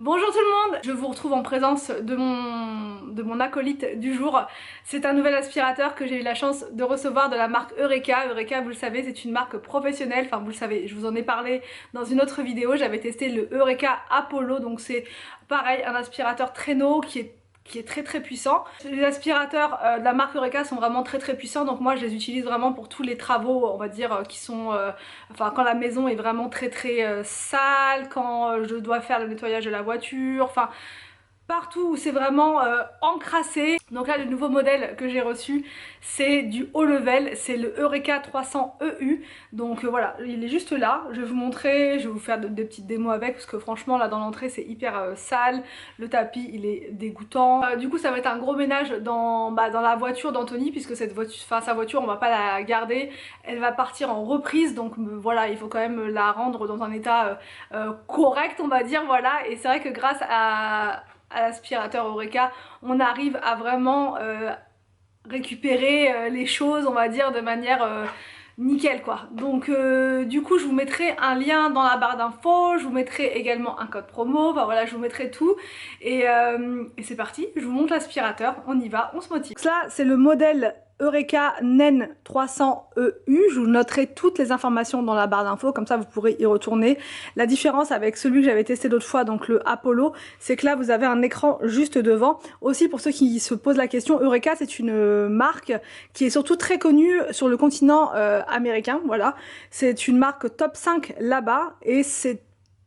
Bonjour tout le monde, je vous retrouve en présence de mon acolyte du jour. C'est un nouvel aspirateur que j'ai eu la chance de recevoir de la marque Eureka. Eureka, vous le savez, c'est une marque professionnelle, enfin vous le savez, je vous en ai parlé dans une autre vidéo. J'avais testé le Eureka Apollo, donc c'est pareil, un aspirateur traîneau qui est très puissant. Les aspirateurs de la marque Eureka sont vraiment très puissants, donc moi je les utilise vraiment pour tous les travaux, on va dire, qui sont enfin quand la maison est vraiment très sale, quand je dois faire le nettoyage de la voiture, enfin partout où c'est vraiment encrassé. Donc là le nouveau modèle que j'ai reçu c'est du haut level, c'est le Eureka 300 EU. Donc voilà, il est juste là, je vais vous montrer, je vais vous faire des petites démos avec parce que franchement là dans l'entrée c'est hyper sale, le tapis il est dégoûtant. Du coup ça va être un gros ménage dans la voiture d'Anthony puisque cette voiture, enfin sa voiture on va pas la garder, elle va partir en reprise donc voilà il faut quand même la rendre dans un état correct on va dire, voilà. Et c'est vrai que grâce à l'aspirateur Eureka, on arrive à vraiment récupérer les choses, on va dire, de manière nickel quoi. Donc du coup je vous mettrai un lien dans la barre d'infos, je vous mettrai également un code promo, enfin voilà je vous mettrai tout et c'est parti, je vous montre l'aspirateur, on y va, on se motive. Donc là c'est le modèle Eureka NEN 300 EU, je vous noterai toutes les informations dans la barre d'infos, comme ça vous pourrez y retourner. La différence avec celui que j'avais testé l'autre fois, donc le Apollo, c'est que là vous avez un écran juste devant. Aussi pour ceux qui se posent la question, Eureka c'est une marque qui est surtout très connue sur le continent américain, voilà. C'est une marque top 5 là-bas et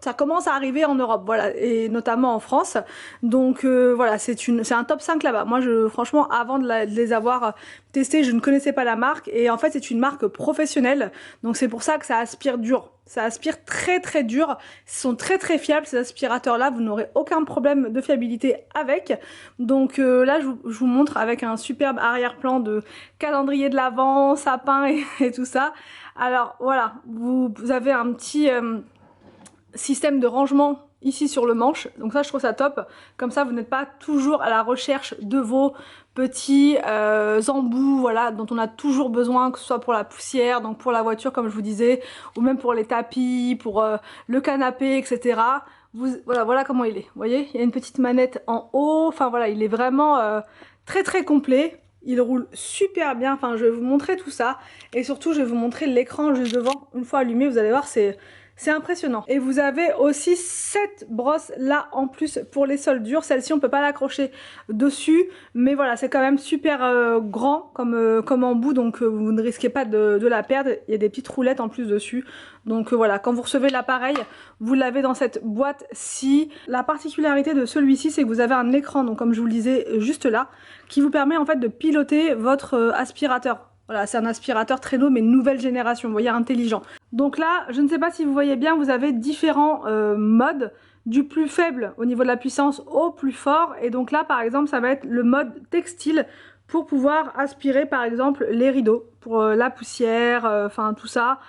ça commence à arriver en Europe, voilà, et notamment en France. Donc voilà, c'est un top 5 là-bas. Moi, franchement, avant de les avoir testés, je ne connaissais pas la marque. Et en fait, c'est une marque professionnelle. Donc c'est pour ça que ça aspire dur. Ça aspire très dur. Ils sont très fiables, ces aspirateurs-là. Vous n'aurez aucun problème de fiabilité avec. Donc là, je vous montre avec un superbe arrière-plan de calendrier de l'Avent, sapin et tout ça. Alors voilà, vous avez un petit système de rangement ici sur le manche, donc ça je trouve ça top, comme ça vous n'êtes pas toujours à la recherche de vos petits embouts, voilà, dont on a toujours besoin, que ce soit pour la poussière, donc pour la voiture comme je vous disais, ou même pour les tapis, pour le canapé, etc. Voilà comment il est, vous voyez, il y a une petite manette en haut, enfin voilà, il est vraiment très complet. Il roule super bien, enfin je vais vous montrer tout ça, et surtout je vais vous montrer l'écran juste devant, une fois allumé, vous allez voir c'est impressionnant. Et vous avez aussi cette brosse là en plus pour les sols durs. Celle-ci on peut pas l'accrocher dessus, mais voilà c'est quand même super grand comme embout, donc vous ne risquez pas de la perdre. Il y a des petites roulettes en plus dessus. Donc voilà, quand vous recevez l'appareil, vous l'avez dans cette boîte-ci. La particularité de celui-ci, c'est que vous avez un écran, donc comme je vous le disais juste là, qui vous permet en fait de piloter votre aspirateur. Voilà, c'est un aspirateur traîneau mais nouvelle génération, vous voyez, intelligent. Donc là, je ne sais pas si vous voyez bien, vous avez différents modes, du plus faible au niveau de la puissance au plus fort. Et donc là, par exemple, ça va être le mode textile pour pouvoir aspirer, par exemple, les rideaux, pour la poussière, enfin tout ça.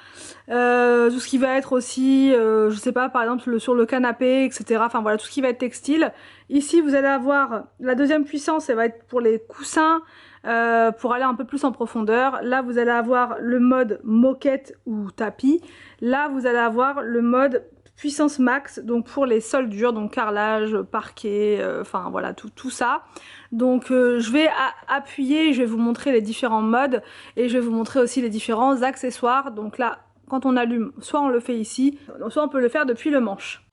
Tout ce qui va être aussi, je sais pas, par exemple, sur le canapé, etc. Enfin voilà, tout ce qui va être textile. Ici, vous allez avoir la deuxième puissance, ça va être pour les coussins, pour aller un peu plus en profondeur. Là vous allez avoir le mode moquette ou tapis. Là vous allez avoir le mode puissance max, donc pour les sols durs, donc carrelage, parquet, enfin voilà tout ça. Donc je vais appuyer, je vais vous montrer les différents modes et je vais vous montrer aussi les différents accessoires. Donc là quand on allume, soit on le fait ici, soit on peut le faire depuis le manche.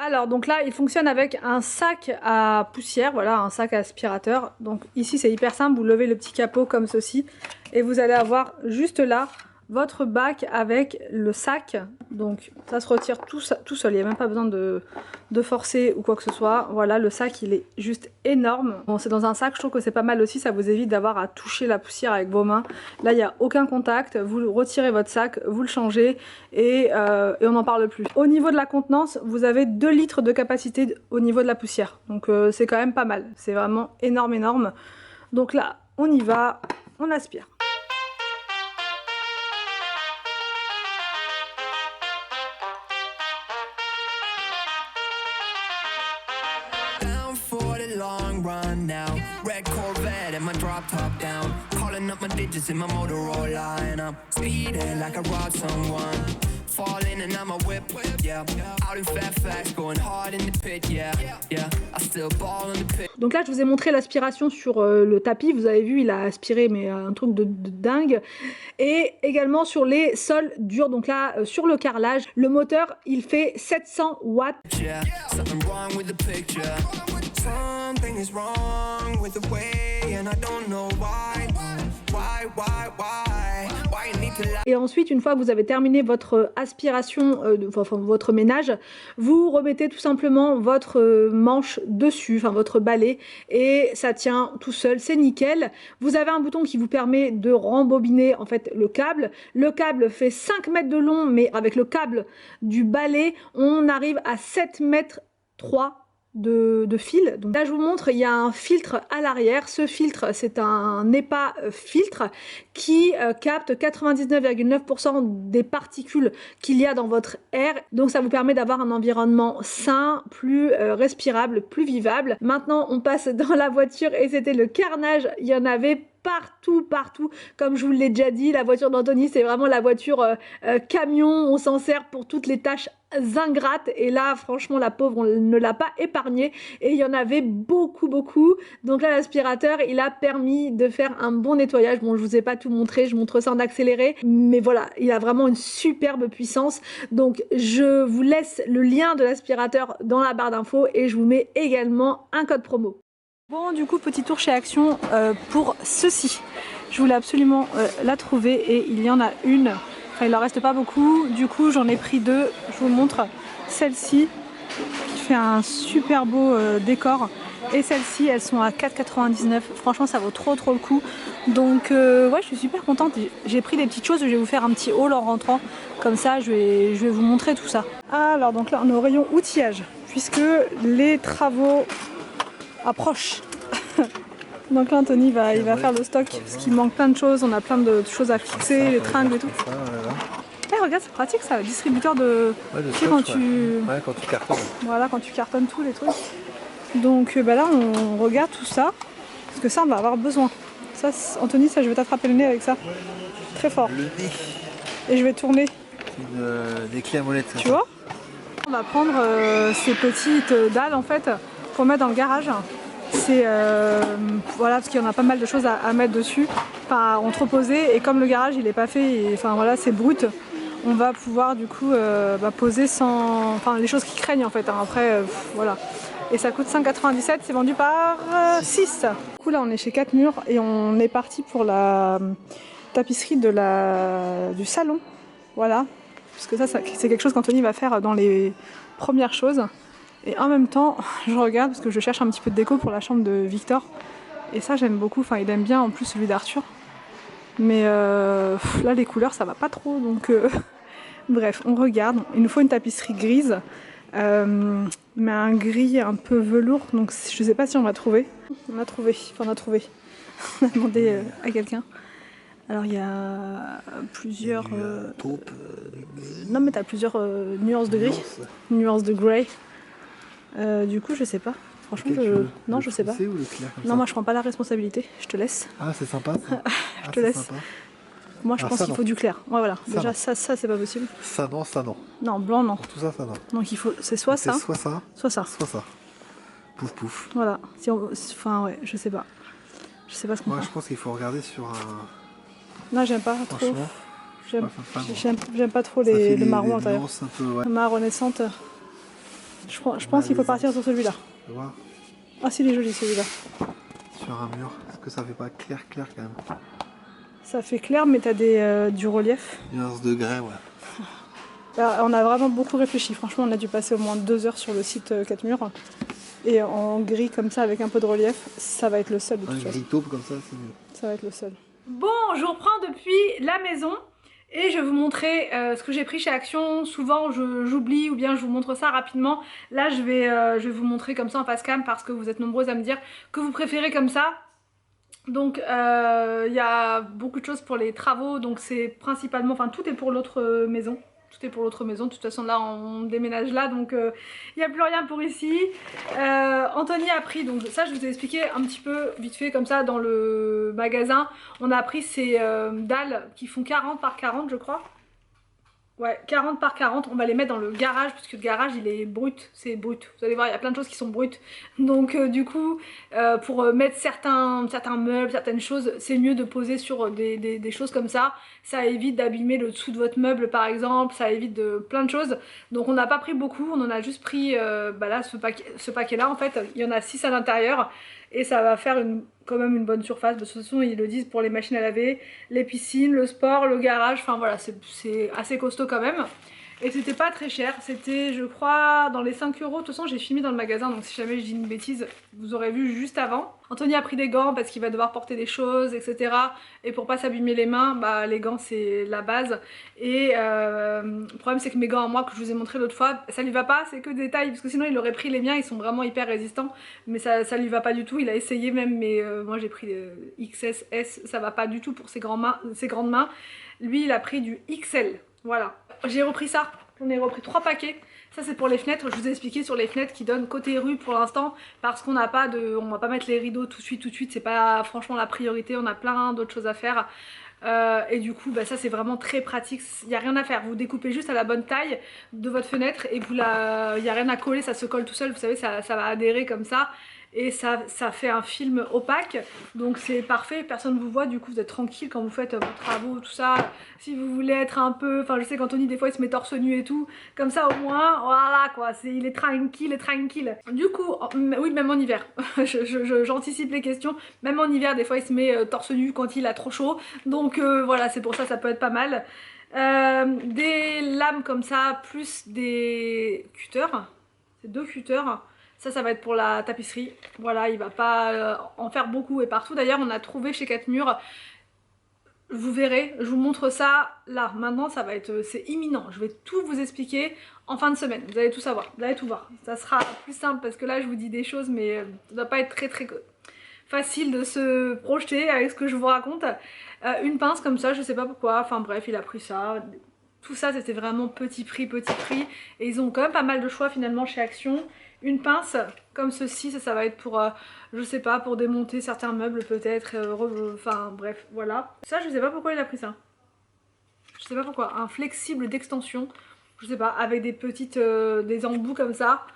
Alors donc là il fonctionne avec un sac à poussière, voilà, un sac à aspirateur. Donc ici c'est hyper simple, vous levez le petit capot comme ceci et vous allez avoir juste là votre bac avec le sac. Donc ça se retire tout seul, il n'y a même pas besoin de forcer ou quoi que ce soit. Voilà, le sac il est juste énorme. Bon, c'est dans un sac, je trouve que c'est pas mal aussi, ça vous évite d'avoir à toucher la poussière avec vos mains. Là il n'y a aucun contact, vous retirez votre sac, vous le changez et on n'en parle plus. Au niveau de la contenance, vous avez 2 litres de capacité au niveau de la poussière. Donc c'est quand même pas mal, c'est vraiment énorme. Donc là on y va, on aspire. run now. Red Corvette and my drop top down. Calling up my digits in my Motorola and I'm speeding like I robbed someone. Falling and I'm a whip, yeah. Out in fat fast, going hard in the pit, yeah. Yeah, I still ball in the pit. Donc là je vous ai montré l'aspiration sur le tapis, vous avez vu il a aspiré mais un truc de dingue. Et également sur les sols durs, donc là sur le carrelage, le moteur il fait 700 watts. Yeah, something wrong with the picture. Something is wrong with the way and I don't know why. Why you need to lie. Et ensuite, une fois que vous avez terminé votre aspiration, enfin votre ménage, vous remettez tout simplement votre manche dessus, enfin votre balai, et ça tient tout seul, c'est nickel. Vous avez un bouton qui vous permet de rembobiner en fait le câble. Le câble fait 5 mètres de long, mais avec le câble du balai, on arrive à 7 mètres 3 de fil. Donc là je vous montre, il y a un filtre à l'arrière. Ce filtre c'est un EPA filtre qui capte 99,9% des particules qu'il y a dans votre air, donc ça vous permet d'avoir un environnement sain, plus respirable, plus vivable. Maintenant on passe dans la voiture et c'était le carnage, il y en avait partout, comme je vous l'ai déjà dit. La voiture d'Anthony c'est vraiment la voiture camion, on s'en sert pour toutes les tâches ingrates et là franchement la pauvre on ne l'a pas épargnée et il y en avait beaucoup. Donc là l'aspirateur il a permis de faire un bon nettoyage. Bon je vous ai pas tout montré, je montre ça en accéléré, mais voilà il a vraiment une superbe puissance. Donc je vous laisse le lien de l'aspirateur dans la barre d'infos et je vous mets également un code promo. Bon du coup petit tour chez Action pour ceci. Je voulais absolument la trouver et il y en a une. Enfin, il en reste pas beaucoup, du coup j'en ai pris deux, je vous montre celle-ci qui fait un super beau décor et celle-ci elles sont à 4,99 €, franchement ça vaut trop le coup. Donc ouais je suis super contente, j'ai pris des petites choses, je vais vous faire un petit haul en rentrant, comme ça je vais vous montrer tout ça. Alors donc là on est au rayon outillage, puisque les travaux approchent. Donc là Anthony il va faire le stock parce qu'il manque plein de choses, on a plein de choses à fixer, les tringles et tout. Eh regarde c'est pratique ça, le distributeur de... tu sais quand tu cartonnes. Voilà quand tu cartonnes tous les trucs. Donc bah là on regarde tout ça, parce que ça on va avoir besoin. Ça Anthony ça je vais t'attraper le nez avec ça. Très fort. Le nez. Et je vais tourner. Des clés à molette. Tu vois? On va prendre ces petites dalles en fait pour mettre dans le garage. C'est voilà parce qu'il y en a pas mal de choses à mettre dessus, enfin à entreposer, et comme le garage il est pas fait, et, enfin voilà c'est brut, on va pouvoir du coup poser sans, enfin les choses qui craignent en fait, hein. Après voilà, et ça coûte 5,97 €, c'est vendu par 6. Du coup là on est chez 4 murs et on est parti pour la tapisserie du salon, voilà, parce que ça c'est quelque chose qu'Anthony va faire dans les premières choses. Et en même temps, je regarde parce que je cherche un petit peu de déco pour la chambre de Victor. Et ça j'aime beaucoup, enfin il aime bien en plus celui d'Arthur. Mais là les couleurs ça va pas trop, donc bref, on regarde. Il nous faut une tapisserie grise, mais un gris un peu velours, donc je sais pas si on va trouver. On a trouvé. On a demandé à quelqu'un. Alors il y a plusieurs... taupe, non mais t'as plusieurs nuances de gris, nuances de grey. Du coup je sais pas, franchement non je sais pas. Ou le clair comme non ça. moi je prends pas la responsabilité, je te laisse. Ah c'est sympa ça. Je te laisse. Sympa. Moi je pense qu'il faut du clair. Ouais voilà, ça, déjà non. ça c'est pas possible. Ça non. Non blanc non. Tout ça non. Donc il faut, c'est soit ça, soit ça, soit ça. soit ça. Pouf. Voilà, si on... enfin ouais, je sais pas. Je sais pas ce qu'on Moi fait. je pense qu'il faut regarder sur un... Non j'aime pas trop. Franchement. J'aime pas trop le marron à l'intérieur. Un peu, ouais. Marronnescente. Je pense qu'il faut partir sur celui-là. Tu vois, Ah si il est joli celui-là. sur un mur, est-ce que ça fait pas clair quand même? Ça fait clair mais t'as du relief. Nuance de grès, ouais. Alors, on a vraiment beaucoup réfléchi, franchement on a dû passer au moins 2 heures sur le site 4 murs. Et en gris comme ça avec un peu de relief, ça va être le seul de toute Un façon. gris taupe comme ça, c'est mieux. Ça va être le seul. Bon, je reprends depuis la maison et je vais vous montrer ce que j'ai pris chez Action. Souvent j'oublie ou bien je vous montre ça rapidement. Là je vais vous montrer comme ça en face cam parce que vous êtes nombreuses à me dire que vous préférez comme ça. Donc il y a beaucoup de choses pour les travaux, donc c'est principalement, enfin tout est pour l'autre maison. tout est pour l'autre maison. De toute façon là on déménage là, donc il n'y a plus rien pour ici. Anthony a pris, donc ça je vous ai expliqué un petit peu vite fait comme ça dans le magasin. On a pris ces dalles qui font 40 par 40 je crois. Ouais, 40 par 40, on va les mettre dans le garage parce que le garage il est brut, c'est brut. Vous allez voir, il y a plein de choses qui sont brutes. Donc du coup, pour mettre certains meubles, certaines choses, c'est mieux de poser sur des choses comme ça. Ça évite d'abîmer le dessous de votre meuble par exemple, ça évite de plein de choses. Donc on n'a pas pris beaucoup, on en a juste pris là, ce paquet là en fait, il y en a 6 à l'intérieur. Et ça va faire quand même une bonne surface. De toute façon ils le disent pour les machines à laver, les piscines, le sport, le garage, enfin voilà c'est assez costaud quand même. Et c'était pas très cher, c'était je crois dans les 5 euros. De toute façon j'ai filmé dans le magasin, donc si jamais je dis une bêtise vous aurez vu juste avant. Anthony a pris des gants parce qu'il va devoir porter des choses etc. Et pour pas s'abîmer les mains, bah les gants c'est la base. Et le problème c'est que mes gants à moi que je vous ai montré l'autre fois, ça lui va pas, c'est que des tailles. Parce que sinon il aurait pris les miens, ils sont vraiment hyper résistants. Mais ça lui va pas du tout, il a essayé même, mais moi j'ai pris XS, S, ça va pas du tout pour ses grandes mains. Lui il a pris du XL, voilà. J'ai repris ça, j'en ai repris 3 paquets. Ça c'est pour les fenêtres, je vous ai expliqué sur les fenêtres qui donnent côté rue pour l'instant. Parce qu'on n'a pas de... on va pas mettre les rideaux tout de suite, c'est pas franchement la priorité, on a plein d'autres choses à faire. Et du coup bah ça c'est vraiment très pratique, il n'y a rien à faire, vous découpez juste à la bonne taille de votre fenêtre et il n'y a rien à coller, ça se colle tout seul, vous savez ça va adhérer comme ça. Et ça fait un film opaque, donc c'est parfait, personne ne vous voit, du coup vous êtes tranquille quand vous faites vos travaux, tout ça. Si vous voulez être un peu, enfin je sais qu'Anthony des fois il se met torse nu et tout, comme ça au moins, voilà quoi, il est tranquille. Du coup, oui même en hiver, j'anticipe les questions, même en hiver des fois il se met torse nu quand il a trop chaud, donc voilà c'est pour ça, ça peut être pas mal. Des lames comme ça, plus des cutters, c'est 2 cutters. Ça va être pour la tapisserie. Voilà, il va pas en faire beaucoup et partout. D'ailleurs, on a trouvé chez 4 Murs. Vous verrez, je vous montre ça là. Maintenant, ça va être, c'est imminent. Je vais tout vous expliquer en fin de semaine. Vous allez tout savoir, vous allez tout voir. Ça sera plus simple parce que là, je vous dis des choses, mais ça doit pas être très facile de se projeter avec ce que je vous raconte. Une pince comme ça, je sais pas pourquoi. Enfin bref, il a pris ça. Tout ça, c'était vraiment petit prix. Et ils ont quand même pas mal de choix finalement chez Action. Une pince comme ceci, ça va être pour, je sais pas, pour démonter certains meubles peut-être, enfin bref, voilà. Ça, je sais pas pourquoi il a pris ça. Je sais pas pourquoi. Un flexible d'extension, je sais pas, avec des petites, des embouts comme ça,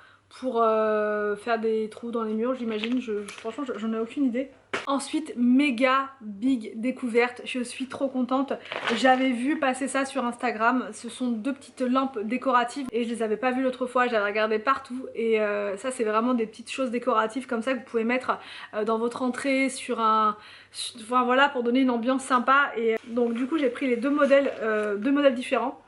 pour faire des trous dans les murs, j'imagine. Franchement, j'en ai aucune idée. Ensuite, méga big découverte, je suis trop contente. J'avais vu passer ça sur Instagram, ce sont 2 petites lampes décoratives et je les avais pas vues l'autre fois, j'avais regardé partout. Et ça c'est vraiment des petites choses décoratives comme ça que vous pouvez mettre dans votre entrée sur un... Enfin voilà, pour donner une ambiance sympa. Et donc du coup j'ai pris les 2 modèles différents.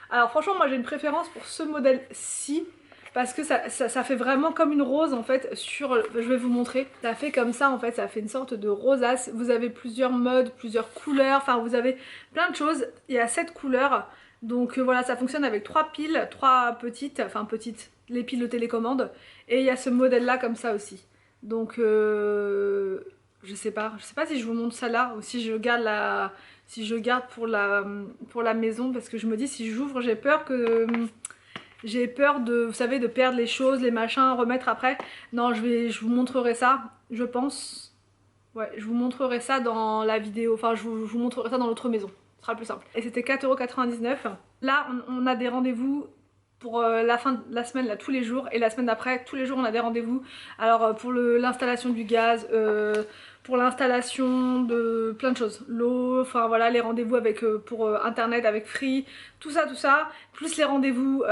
Alors franchement moi j'ai une préférence pour ce modèle-ci. Parce que ça fait vraiment comme une rose en fait sur... Je vais vous montrer. Ça fait comme ça en fait, ça fait une sorte de rosace. Vous avez plusieurs modes, plusieurs couleurs, enfin vous avez plein de choses. Il y a 7 couleurs. Donc voilà, ça fonctionne avec 3 piles, 3 petites, enfin petites, les piles de télécommande. Et il y a ce modèle là comme ça aussi. Donc je sais pas si je vous montre ça là ou si je garde pour la maison. Parce que je me dis si j'ouvre j'ai peur que... J'ai peur de, vous savez, de perdre les choses, les machins, remettre après. Non, je vous montrerai ça, je pense. Ouais, je vous montrerai ça dans la vidéo, enfin je vous montrerai ça dans l'autre maison. Ce sera plus simple. Et c'était 4,99 €. Là, on a des rendez-vous pour la fin de la semaine, là, tous les jours. Et la semaine d'après, tous les jours, on a des rendez-vous. Alors, pour l'installation du gaz, pour l'installation de plein de choses. L'eau, enfin voilà, les rendez-vous avec pour internet avec Free, tout ça, plus les rendez-vous,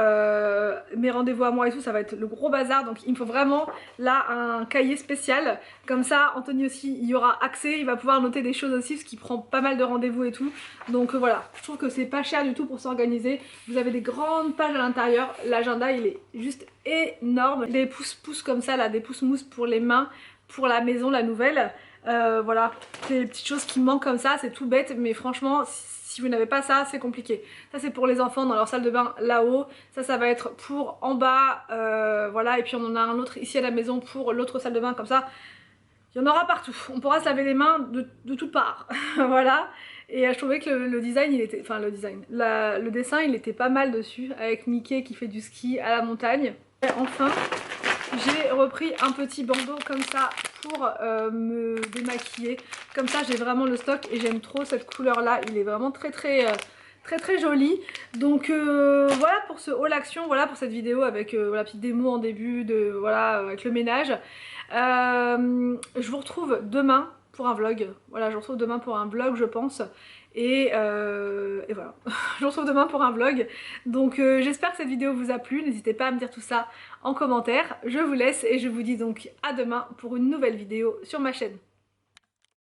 mes rendez-vous à moi et tout, ça va être le gros bazar. Donc il me faut vraiment là un cahier spécial. Comme ça, Anthony aussi, il y aura accès, il va pouvoir noter des choses aussi, parce qu'il prend pas mal de rendez-vous et tout. Donc voilà, je trouve que c'est pas cher du tout pour s'organiser. Vous avez des grandes pages à l'intérieur, l'agenda il est juste énorme. Des pouces-pouces comme ça là, des pouces-mousses pour les mains, pour la maison, la nouvelle. Voilà, c'est des petites choses qui manquent comme ça, c'est tout bête, mais franchement si vous n'avez pas ça, c'est compliqué. Ça c'est pour les enfants dans leur salle de bain là-haut, ça va être pour en bas, voilà, et puis on en a un autre ici à la maison pour l'autre salle de bain, comme ça il y en aura partout, on pourra se laver les mains de toutes parts. Voilà, Et je trouvais que le design, il était, enfin le dessin, il était pas mal dessus, avec Mickey qui fait du ski à la montagne. Et enfin, j'ai repris un petit bandeau comme ça pour me démaquiller. Comme ça, j'ai vraiment le stock et j'aime trop cette couleur là. Il est vraiment très joli. Donc voilà pour ce haul action, voilà pour cette vidéo avec la petite démo en début de voilà avec le ménage. Je vous retrouve demain pour un vlog. Voilà, je vous retrouve demain pour un vlog, je pense. Et voilà, je vous retrouve demain pour un vlog. Donc j'espère que cette vidéo vous a plu. N'hésitez pas à me dire tout ça en commentaire. Je vous laisse et je vous dis donc à demain pour une nouvelle vidéo sur ma chaîne.